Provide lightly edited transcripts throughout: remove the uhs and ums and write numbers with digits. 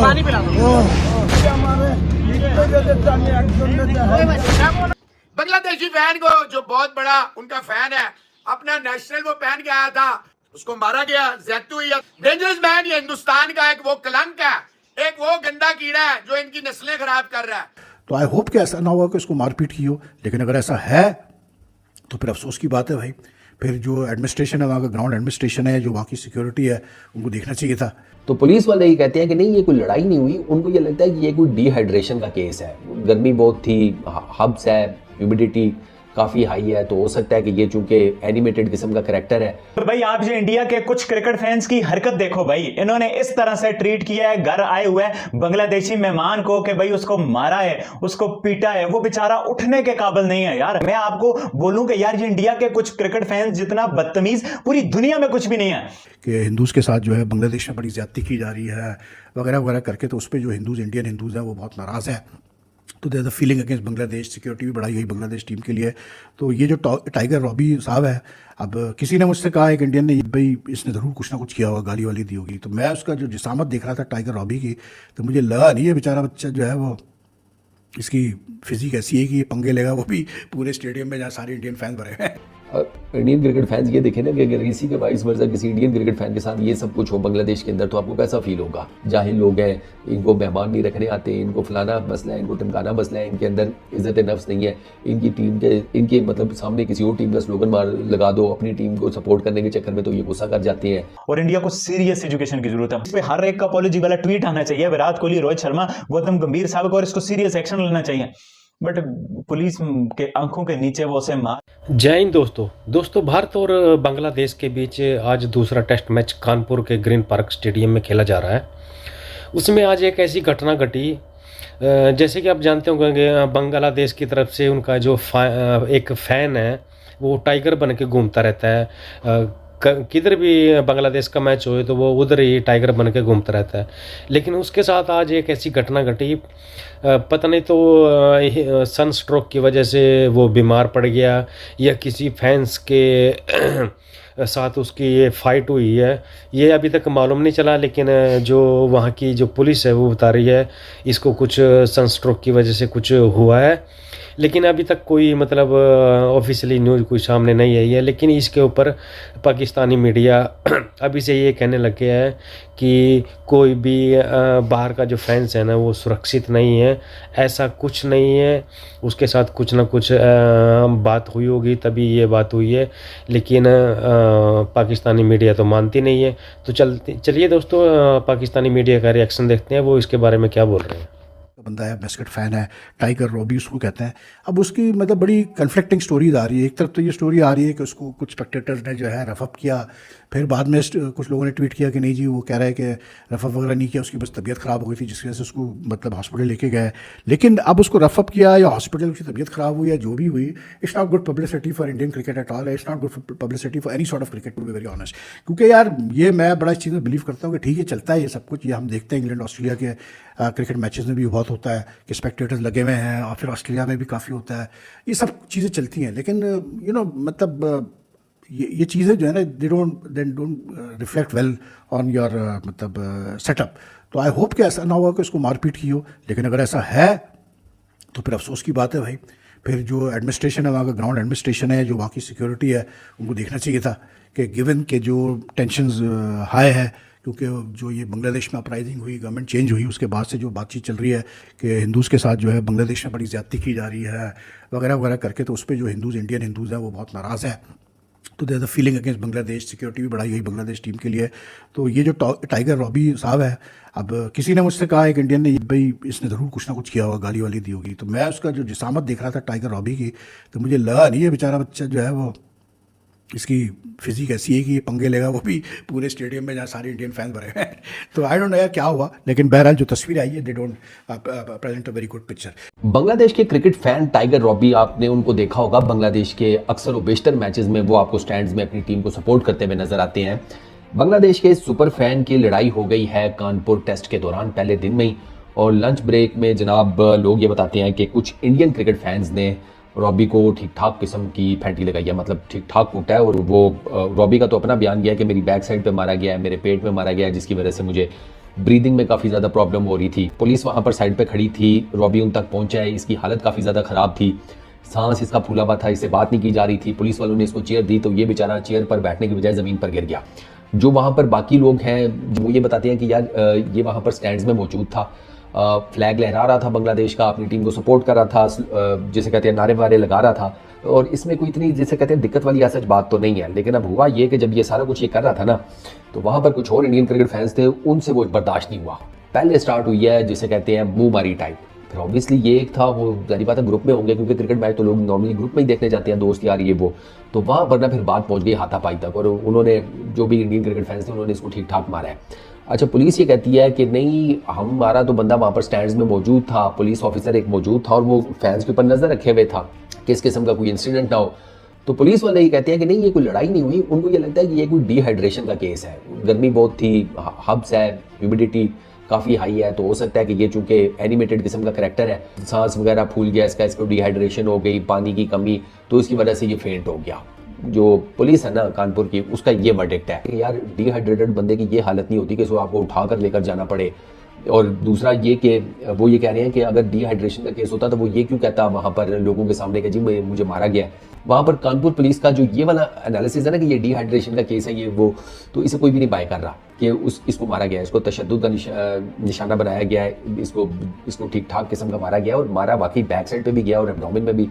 पानी पिला दो। बांग्लादेशी फैन को, जो बहुत बड़ा उनका फैन है, अपना नेशनल वो पहन के आया था, उसको मारा गया, ज़्यादती हुई है। डेंजरस मैन, ये हिंदुस्तान का एक वो कलंक है, एक वो गंदा कीड़ा है जो इनकी नस्लें खराब कर रहा है। तो आई होप कि ऐसा ना हुआ कि उसको मारपीट की हो, लेकिन अगर ऐसा है तो फिर अफसोस की बात है भाई। फिर जो एडमिनिस्ट्रेशन है, वहाँ का ग्राउंड एडमिनिस्ट्रेशन है, जो वहाँ की सिक्योरिटी है, उनको देखना चाहिए था। तो पुलिस वाले ये कहते हैं कि नहीं, ये कोई लड़ाई नहीं हुई। उनको ये लगता है कि ये कोई डिहाइड्रेशन का केस है। गर्मी बहुत थी, हब्स है, ह्यूमिडिटी काफ़ी हाई है, तो हो सकता है कि ये चूंकि एनिमेटेड किस्म का करैक्टर है। तो भाई आप जो इंडिया के कुछ क्रिकेट फैंस की हरकत देखो भाई, इन्होंने इस तरह से ट्रीट किया है घर आए हुए बांग्लादेशी मेहमान को कि भाई उसको मारा है, उसको पीटा है, वो बेचारा उठने के काबिल नहीं है। यार मैं आपको बोलूं कि यार ये इंडिया के कुछ क्रिकेट फैंस जितना बदतमीज पूरी दुनिया में कुछ भी नहीं है। कि हिंदूज़ के साथ जो है बांग्लादेश में बड़ी ज़्यादती की जा रही है वगैरह वगैरह करके, तो उस पर जो हिंदूज़, इंडियन हिंदूज़ हैं, वो बहुत नाराज़ है। तो there the feeling against Bangladesh, security भी बढ़ाई गई बांग्लादेश टीम के लिए। तो ये जो टाइगर रॉबी साहब है, अब किसी ने मुझसे कहा, एक इंडियन ने, भाई इसने ज़रूर कुछ ना कुछ किया होगा, गाली वाली दी होगी। तो मैं उसका जो जिसामत देख रहा था टाइगर रॉबी की, तो मुझे लगा नहीं है बेचारा बच्चा जो है वो, इसकी फिजिक ऐसी है कि ये पंगे लेगा, वो भी पूरे स्टेडियम में जहाँ सारे इंडियन फैन भरे हैं। इंडियन क्रिकेट फैंस ये देखें ना कि अगर इसी के वाइस वर्सा किसी इंडियन क्रिकेट फैन के साथ ये सब कुछ हो बांग्लादेश के अंदर, तो आपको कैसा फील होगा। जाहिल लोग हैं, इनको मेहमान नहीं रखने आते, इनको फलाना मसला है, इनको टिमकाना मसला है, इनके अंदर इज्जत नफ्स नहीं है, इनकी टीम के, इनके मतलब सामने किसी और टीम का स्लोगन मार लगा दो अपनी टीम को सपोर्ट करने के चक्कर में, तो ये गुस्सा कर जाते हैं। और इंडिया को सीरियस एजुकेशन की जरूरत है। इस पे हर एक का अपॉलॉजी वाला ट्वीट आना चाहिए, विराट कोहली, रोहित शर्मा, गौतम गंभीर साहब को, और इसको सीरियस एक्शन लेना चाहिए। बट पुलिस के आंखों के नीचे वो से मार। जय हिंद दोस्तों, भारत और बांग्लादेश के बीच आज दूसरा टेस्ट मैच कानपुर के ग्रीन पार्क स्टेडियम में खेला जा रहा है। उसमें आज एक ऐसी घटना घटी, जैसे कि आप जानते होंगे, बांग्लादेश की तरफ से उनका जो एक फ़ैन है वो टाइगर बन के घूमता रहता है। किधर भी बांग्लादेश का मैच हो तो वो उधर ही टाइगर बन के घूमता रहता है। लेकिन उसके साथ आज एक ऐसी घटना घटी, पता नहीं तो सन स्ट्रोक की वजह से वो बीमार पड़ गया या किसी फैंस के साथ उसकी ये फाइट हुई है, ये अभी तक मालूम नहीं चला। लेकिन जो वहाँ की जो पुलिस है वो बता रही है इसको कुछ सन स्ट्रोक की वजह से कुछ हुआ है, लेकिन अभी तक कोई मतलब ऑफिशियली न्यूज़ कोई सामने नहीं आई है। लेकिन इसके ऊपर पाकिस्तानी मीडिया अभी से ये कहने लग गया है कि कोई भी बाहर का जो फैंस है ना वो सुरक्षित नहीं है, ऐसा कुछ नहीं है, उसके साथ कुछ ना कुछ बात हुई होगी तभी ये बात हुई है। लेकिन पाकिस्तानी मीडिया तो मानती नहीं है। तो चलिए दोस्तों, पाकिस्तानी मीडिया का रिएक्शन देखते हैं, वो इसके बारे में क्या बोल रहे हैं। बंदा है, बास्केट फ़ैन है, टाइगर रॉबी उसको कहते हैं। अब उसकी मतलब बड़ी कन्फ्लिक्टिंग स्टोरीज आ रही है। एक तरफ तो ये स्टोरी आ रही है कि उसको कुछ स्पेक्टेटर्स ने जो है रफअप किया, फिर बाद में कुछ लोगों ने ट्वीट किया कि नहीं जी वो कह रहा है कि रफअप वगैरह नहीं किया, उसकी बस तबीयत ख़राब हो गई थी जिसकी वजह से उसको मतलब हॉस्पिटल लेके गए। लेकिन अब उसको रफअप किया या हॉस्पिटल उसकी तबीयत ख़राब हुई या जो भी हुई, it's not good publicity for Indian cricket at all. It's not good publicity for any sort of cricket, to be very honest. क्योंकि यार ये मैं बड़ा इस चीज़ में बिलीव करता हूँ कि ठीक है चलता है ये सब कुछ, ये हम देखते हैं इंग्लैंड ऑस्ट्रेलिया के क्रिकेट मैचेस में भी बहुत होता है कि स्पेक्टेटर्स लगे हुए हैं, और फिर ऑस्ट्रेलिया में भी काफ़ी होता है, ये सब चीज़ें चलती हैं। लेकिन यू नो मतलब ये चीज़ें जो है ना, they don't reflect well on your मतलब सेटअप। तो आई होप कि ऐसा ना हुआ कि उसको मारपीट की हो, लेकिन अगर ऐसा है तो फिर अफसोस की बात है भाई। फिर जो एडमिनिस्ट्रेशन है, वहाँ का ग्राउंड एडमिनिस्ट्रेशन है, जो वहाँ की सिक्योरिटी है, उनको देखना चाहिए था कि गिवन के जो टेंशन्स हाई है, क्योंकि जो ये बांग्लादेश में अपराइजिंग हुई, गवर्नमेंट चेंज हुई, उसके बाद से जो बातचीत चल रही है कि हिंदूज़ के साथ जो है बांग्लादेश में बड़ी ज़्यादती की जा रही है वगैरह वगैरह करके, तो उस पर जो हिंदूज़, इंडियन हिंदूज़ हैं, वो बहुत नाराज़ है। तो there the feeling against Bangladesh, security भी बढ़ाई गई बांग्लादेश टीम के लिए। तो ये जो टाइगर रॉबी साहब है, अब किसी ने मुझसे कहा, एक इंडियन ने, भाई इसने ज़रूर कुछ ना कुछ किया होगा, गाली वाली दी होगी। तो मैं उसका जो जिसामत देख रहा था टाइगर रॉबी की, तो मुझे लगा नहीं है बेचारा बच्चा जो है वो, इसकी फिजिक ऐसी है कि ये पंगे लेगा, वो भी पूरे स्टेडियम में जहाँ सारे इंडियन फैन भरे हैं। तो आई डोंट नो यार क्या हुआ, लेकिन बहरहाल जो तस्वीर आई है, they don't present a very good picture. Bangladesh के क्रिकेट फैन टाइगर रॉबी, आपने उनको देखा होगा बांग्लादेश के अक्सर व बेशतर मैचेस में वो आपको स्टैंड्स में अपनी टीम को सपोर्ट करते हुए नजर आते हैं। बांग्लादेश के सुपर फैन की लड़ाई हो गई है कानपुर टेस्ट के दौरान पहले दिन में ही, और लंच ब्रेक में जनाब लोग ये बताते हैं कि कुछ इंडियन क्रिकेट फैंस ने रॉबी को ठीक ठाक किस्म की फैंटी लगाई है, मतलब ठीक ठाक कूटा है। और वो रॉबी का तो अपना बयान गया है कि मेरी बैक साइड पे मारा गया है, मेरे पेट में मारा गया है, जिसकी वजह से मुझे ब्रीदिंग में काफ़ी ज़्यादा प्रॉब्लम हो रही थी। पुलिस वहाँ पर साइड पे खड़ी थी, रॉबी उन तक पहुँचा है, इसकी हालत काफ़ी ज़्यादा ख़राब थी, सांस इसका फूला हुआ था, इससे बात नहीं की जा रही थी। पुलिस वालों ने इसको चेयर दी तो ये बेचारा चेयर पर बैठने की बजाय ज़मीन पर गिर गया। जो वहाँ पर बाकी लोग हैं वो ये बताते हैं कि यार ये वहाँ पर स्टैंड्स में मौजूद था, फ्लैग लहरा रहा था बांग्लादेश का, अपनी टीम को सपोर्ट कर रहा था, जिसे कहते हैं नारे वारे लगा रहा था, और इसमें कोई इतनी जिसे कहते हैं दिक्कत वाली ऐसा बात तो नहीं है। लेकिन अब हुआ ये कि जब ये सारा कुछ ये कर रहा था ना, तो वहाँ पर कुछ और इंडियन क्रिकेट फैंस थे, उनसे वो बर्दाश्त नहीं हुआ। पहले स्टार्ट हुई है जिसे कहते हैं मुँह मारी टाइप। फिर ऑब्वियसली ये एक था, वो जारी बात है ग्रुप में होंगे, क्योंकि क्रिकेट मैच तो लोग नॉर्मली ग्रुप में ही देखने जाते हैं, दोस्त यार ये वो, तो वहाँ पर ना फिर बात पहुँच गई हाथापाई तक, और उन्होंने जो भी इंडियन क्रिकेट फैंस थे उन्होंने इसको ठीक ठाक मारा है। अच्छा, पुलिस ये कहती है कि नहीं, हमारा तो बंदा वहाँ पर स्टैंड्स में मौजूद था, पुलिस ऑफिसर एक मौजूद था और वो फैंस के ऊपर नज़र रखे हुए था कि इस किस्म का कोई इंसिडेंट ना हो। तो पुलिस वाले ये कहते हैं कि नहीं, ये कोई लड़ाई नहीं हुई, उनको ये लगता है कि ये कोई डिहाइड्रेशन का केस है, गर्मी बहुत थी, हब्स है, ह्यूमिडिटी काफ़ी हाई है, तो हो सकता है कि ये चूंकि एनिमेटेड किस्म का करैक्टर है, सांस वगैरह फूल गया इसको डिहाइड्रेशन हो गई, पानी की कमी, तो इसकी वजह से ये फेंट हो गया। जो पुलिस है ना कानपुर की, उसका ये वर्डिक्ट है कि यार डिहाइड्रेटेड बंदे की ये हालत नहीं होती कि इसको आपको उठा कर लेकर जाना पड़े। और दूसरा ये कि वो ये कह रहे हैं कि अगर डिहाइड्रेशन का केस होता तो वो ये क्यों कहता वहाँ पर लोगों के सामने कि जी मुझे मारा गया। वहाँ पर कानपुर पुलिस का जो ये वाला एनालिसिस है ना कि ये डिहाइड्रेशन का केस है ये वो, तो इसे कोई भी नहीं बाय कर रहा कि इसको मारा गया है, इसको तशद्दुद का निशाना बनाया गया है, इसको ठीक ठाक किस्म का मारा गया, और मारा वाकई बैक साइड पे भी गया और एब्डोमेन में भी,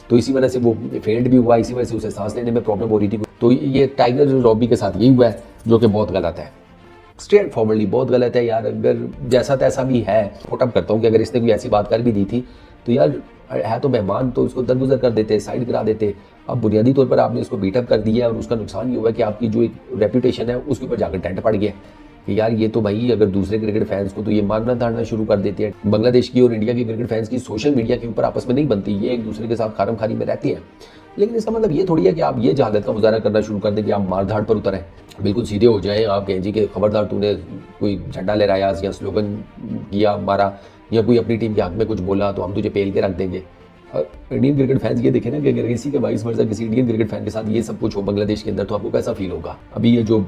तो इसी वजह से वो फेंट भी हुआ, इसी वजह से उसे सांस लेने में प्रॉब्लम हो रही थी। तो ये टाइगर रॉबी के साथ यही हुआ है, जो कि बहुत गलत है, स्ट्रेट फॉरवर्डली बहुत गलत है यार। अगर जैसा तैसा भी है, फोटअप करता हूँ कि अगर इसने कोई ऐसी बात कर भी दी थी तो यार है तो मेहमान, तो इसको दरगुजर कर देते, साइड करा देते। अब बुनियादी तौर पर आपने इसको बीटअप कर दिया है और उसका नुकसान ये हुआ कि आपकी जो एक रेपुटेशन है उसके ऊपर जाकर टेंट पड़ गया कि यार ये तो भाई, अगर दूसरे क्रिकेट फैंस को तो ये मारना धाड़ना शुरू कर देते हैं। बांग्लादेश की और इंडिया की क्रिकेट फैंस की सोशल मीडिया के ऊपर आपस में नहीं बनती, ये एक दूसरे के साथ खारम खारी में रहती है, लेकिन इसका मतलब ये थोड़ी है कि आप ये जहालत का मुजाहरा करना शुरू कर दें कि आप मारधाड़ पर उतरें, बिल्कुल सीधे हो जाएं, आप कहें जी कि खबरदार तूने कोई झंडा लहराया या स्लोगन किया, मारा, या कोई अपनी टीम के हक में कुछ बोला तो हम तुझे पेल के रख देंगे। इंडियन क्रिकेट फैंस ये देखें ना कि अगर इसी के वाइस वर्सा किसी इंडियन क्रिकेट फैन के साथ ये सब कुछ हो बांग्लादेश के अंदर, तो आपको कैसा फील होगा। अभी ये जो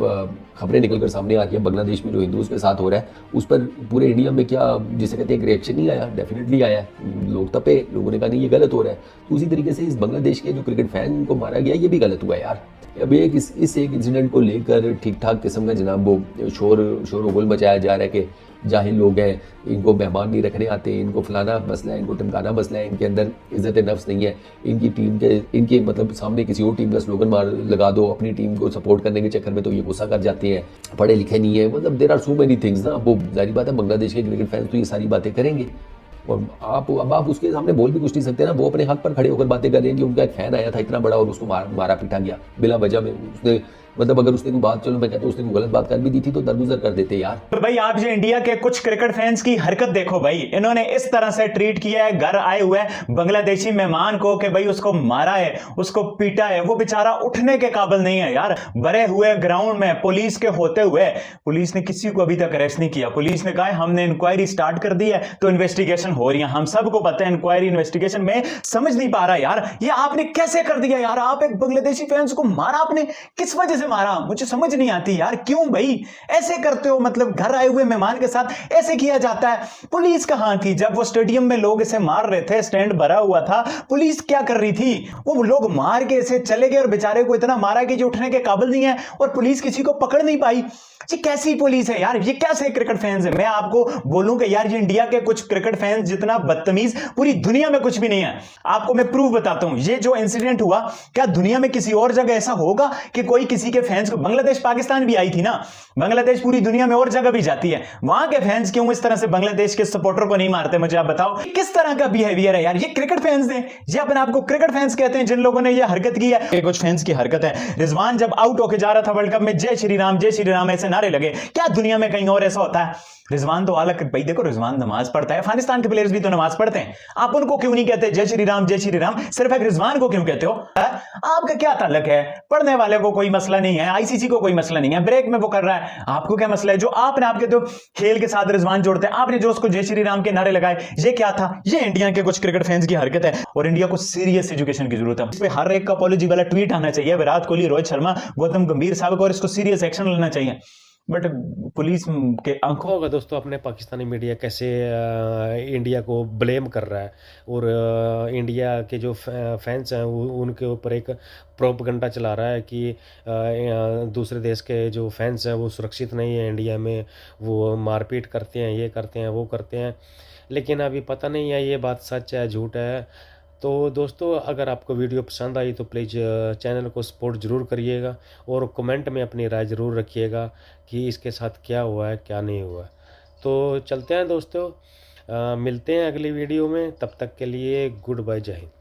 खबरें निकल कर सामने आ रही है बांग्लादेश में जो हिंदूज के साथ हो रहा है, उस पर पूरे इंडिया में क्या जिसे कहते हैं एक रिएक्शन नहीं आया, डेफिनेटली आया, लोग तपे, लोगों ने कहा नहीं ये गलत हो रहा है। तो उसी तरीके से इस बांग्लादेश के जो क्रिकेट फैन को मारा गया ये भी गलत हुआ यार। अब एक इस एक इंसिडेंट को लेकर ठीक ठाक किस्म का जनाब वो शोर गुल मचाया जा रहा है कि जाहिल लोग हैं, इनको मेहमान नहीं रखने आते, इनको फलाना मसला है, इनको टमकाना मसला है, इनके अंदर इज्जत नफ्स नहीं है, इनकी टीम के इनके मतलब सामने किसी और टीम का स्लोगन मार लगा दो अपनी टीम को सपोर्ट करने के चक्कर में, तो ये गुस्सा कर जाते हैं, पढ़े लिखे नहीं है, मतलब there are so many things ना। वो जाहिर बात है बांग्लादेश के क्रिकेट फैंस तो ये सारी बातें करेंगे, और आप उसके सामने बोल भी कुछ नहीं सकते ना। वो अपने हक पर खड़े होकर बातें कर रहे हैं कि उनका एक फैन आया था इतना बड़ा और उसको मारा पीटा गया बिला वजह में। उसने मतलब अगर उसने कोई बात, चलो मैं कहता हूँ उसने कोई गलत बात कर भी दी थी तो दरगुजर कर देते यार। तो भाई आप ये इंडिया के कुछ क्रिकेट फैंस की हरकत देखो भाई, इन्होंने इस तरह से ट्रीट किया है घर आए हुए बांग्लादेशी मेहमान को कि भाई उसको मारा है, उसको पीटा है, वो बेचारा उठने के काबिल नहीं है यार। भरे हुए ग्राउंड में पुलिस के होते हुए पुलिस ने किसी को अभी तक अरेस्ट नहीं किया। पुलिस ने कहा हमने इंक्वायरी स्टार्ट कर दी है, तो इन्वेस्टिगेशन हो रही है। हम सबको पता है इंक्वायरी इन्वेस्टिगेशन में समझ नहीं पा रहा यार, ये आपने कैसे कर दिया यार। आप एक बांग्लादेशी फैंस को मारा, आपने किस वजह से मारा मुझे समझ नहीं आती यार। क्यों भाई ऐसे करते हो, मतलब घर आए हुए मेहमान के साथ ऐसे किया जाता है। पुलिस कहां थी जब वो स्टेडियम में लोग इसे मार रहे थे, स्टैंड भरा हुआ था, पुलिस क्या कर रही थी। वो लोग मार के इसे चले गए और बेचारे को इतना मारा कि जो उठने के काबिल नहीं है, और पुलिस किसी को पकड़ नहीं पाई। ये कैसी पुलिस है यार, ये कैसे क्रिकेट फैंस है। मैं आपको बोलूं कि यार ये इंडिया के कुछ क्रिकेट फैंस जितना बदतमीज पूरी दुनिया में कुछ भी नहीं है। आपको मैं प्रूफ बताता हूं, ये जो इंसिडेंट हुआ, क्या दुनिया में किसी और जगह ऐसा होगा कि कोई किसी के फैंस को, बांग्लादेश पाकिस्तान भी आई थी ना, बांग्लादेश पूरी दुनिया में और जगह भी जाती है, वहां के फैंस क्यों इस तरह से बांग्लादेश के सपोर्टर को नहीं मारते, मुझे आप बताओ। किस तरह का बिहेवियर है यार, ये क्रिकेट फैंस हैं, ये अपने आपको क्रिकेट फैंस कहते हैं जिन लोगों ने ये हरकत की है। कुछ फैंस की हरकत है, रिजवान जब आउट होकर जा रहा था वर्ल्ड कप में, जय श्री राम ऐसे नारे लगे, क्या दुनिया में कहीं और ऐसा होता है। रिजवान तो अलग भाई, देखो रिजवान नमाज पढ़ता है, अफगानिस्तान के प्लेयर्स भी तो नमाज पढ़ते हैं, आप उनको क्यों नहीं कहते जय श्री राम सिर्फ एक रिजवान को क्यों कहते हो। आपका क्या ताल्लुक है, पढ़ने वाले को कोई मसला नहीं है, आईसीसी को कोई मसला नहीं है, ब्रेक में वो कर रहा है, आपको क्या मसला है। जो आपने आपके तो खेल के साथ रिजवान जोड़ते हैं, आपने जो उसको जय श्री राम के नारे लगाए, ये क्या था। ये इंडिया के कुछ क्रिकेट फैंस की हरकत है, और इंडिया को सीरियस एजुकेशन की जरूरत है। इस पे हर एक का अपॉलॉजी वाला ट्वीट आना चाहिए, विराट कोहली, रोहित शर्मा, गौतम गंभीर साहब को, और इसको सीरियस एक्शन लेना चाहिए। बट पुलिस के आंखों होगा दोस्तों अपने पाकिस्तानी मीडिया कैसे इंडिया को ब्लेम कर रहा है और इंडिया के जो फैंस हैं उनके ऊपर एक प्रोपगंडा चला रहा है कि दूसरे देश के जो फैंस हैं वो सुरक्षित नहीं है इंडिया में, वो मारपीट करते हैं, ये करते हैं, वो करते हैं। लेकिन अभी पता नहीं है ये बात सच है झूठ है। तो दोस्तों अगर आपको वीडियो पसंद आई तो प्लीज़ चैनल को सपोर्ट ज़रूर करिएगा और कमेंट में अपनी राय ज़रूर रखिएगा कि इसके साथ क्या हुआ है क्या नहीं हुआ है। तो चलते हैं दोस्तों, मिलते हैं अगली वीडियो में, तब तक के लिए गुड बाय, जय हिंद।